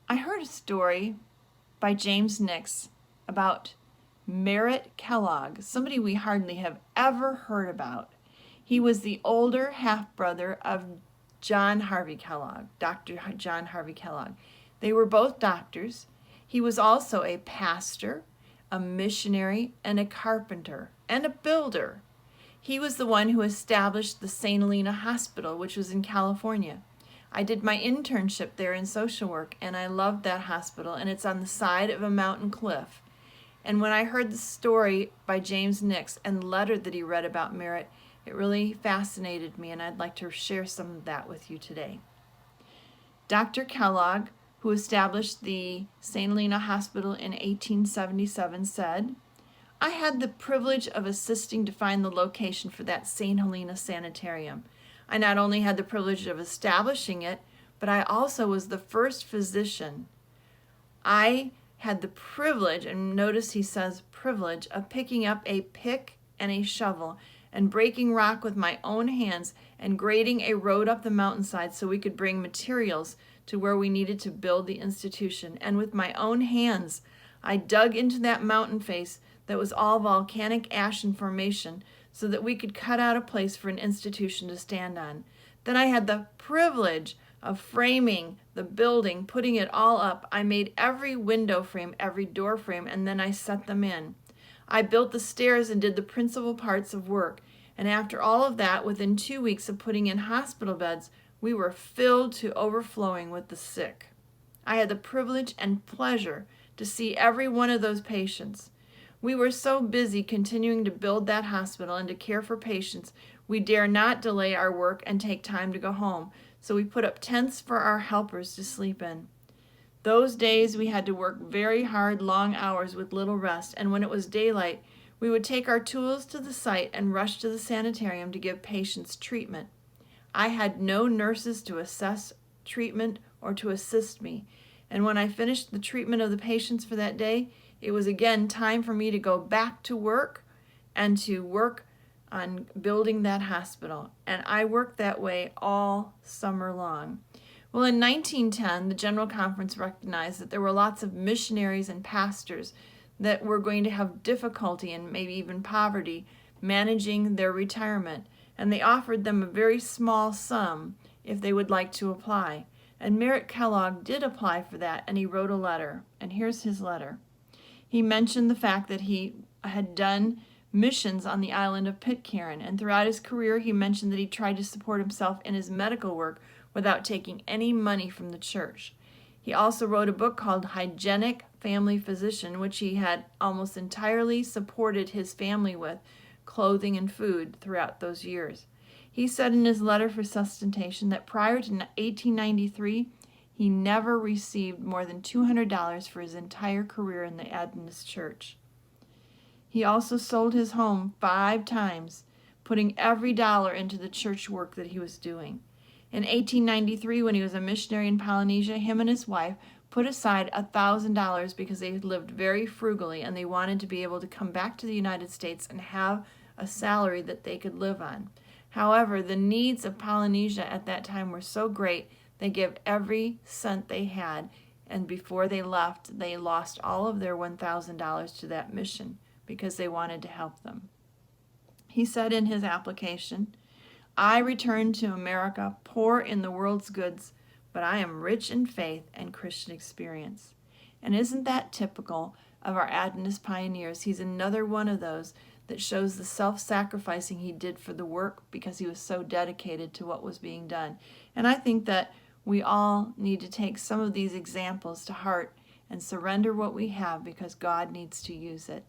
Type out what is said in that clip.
I heard a story by James Nix about Merritt Kellogg, somebody we hardly have ever heard about. He was the older half-brother of John Harvey Kellogg, Dr. John Harvey Kellogg. They were both doctors. He was also a pastor, a missionary, and a carpenter, and a builder. He was the one who established the St. Helena Hospital, which was in California. I did my internship there in social work, and I loved that hospital, and it's on the side of a mountain cliff. And when I heard the story by James Nix and the letter that he read about Merritt, it really fascinated me, and I'd like to share some of that with you today. Dr. Kellogg, who established the St. Helena Hospital in 1877, said, "I had the privilege of assisting to find the location for that St. Helena sanitarium. I not only had the privilege of establishing it, but I also was the first physician. I had the privilege," and notice he says privilege, "of picking up a pick and a shovel and breaking rock with my own hands and grading a road up the mountainside so we could bring materials to where we needed to build the institution. And with my own hands, I dug into that mountain face that was all volcanic ash and formation so that we could cut out a place for an institution to stand on. Then I had the privilege of framing the building, putting it all up. I made every window frame, every door frame, and then I set them in. I built the stairs and did the principal parts of work. And after all of that, within 2 weeks of putting in hospital beds, we were filled to overflowing with the sick. I had the privilege and pleasure to see every one of those patients. We were so busy continuing to build that hospital and to care for patients, we dare not delay our work and take time to go home, so we put up tents for our helpers to sleep in. Those days we had to work very hard, long hours with little rest, and when it was daylight, we would take our tools to the site and rush to the sanitarium to give patients treatment. I had no nurses to assess treatment or to assist me, and when I finished the treatment of the patients for that day, it was again time for me to go back to work and to work on building that hospital. And I worked that way all summer long. Well, in 1910, the General Conference recognized that there were lots of missionaries and pastors that were going to have difficulty and maybe even poverty managing their retirement. And they offered them a very small sum if they would like to apply. And Merritt Kellogg did apply for that, and he wrote a letter. And here's his letter. He mentioned the fact that he had done missions on the island of Pitcairn, and throughout his career he mentioned that he tried to support himself in his medical work without taking any money from the church. He also wrote a book called Hygienic Family Physician, which he had almost entirely supported his family with, clothing and food, throughout those years. He said in his letter for sustentation that prior to 1893, he never received more than $200 for his entire career in the Adventist church. He also sold his home 5 times, putting every dollar into the church work that he was doing. In 1893, when he was a missionary in Polynesia, him and his wife put aside $1,000 because they had lived very frugally and they wanted to be able to come back to the United States and have a salary that they could live on. However, the needs of Polynesia at that time were so great, they gave every cent they had, and before they left, they lost all of their $1,000 to that mission because they wanted to help them. He said in his application, "I returned to America poor in the world's goods, but I am rich in faith and Christian experience." And isn't that typical of our Adventist pioneers? He's another one of those that shows the self-sacrificing he did for the work because he was so dedicated to what was being done. And I think that we all need to take some of these examples to heart and surrender what we have because God needs to use it.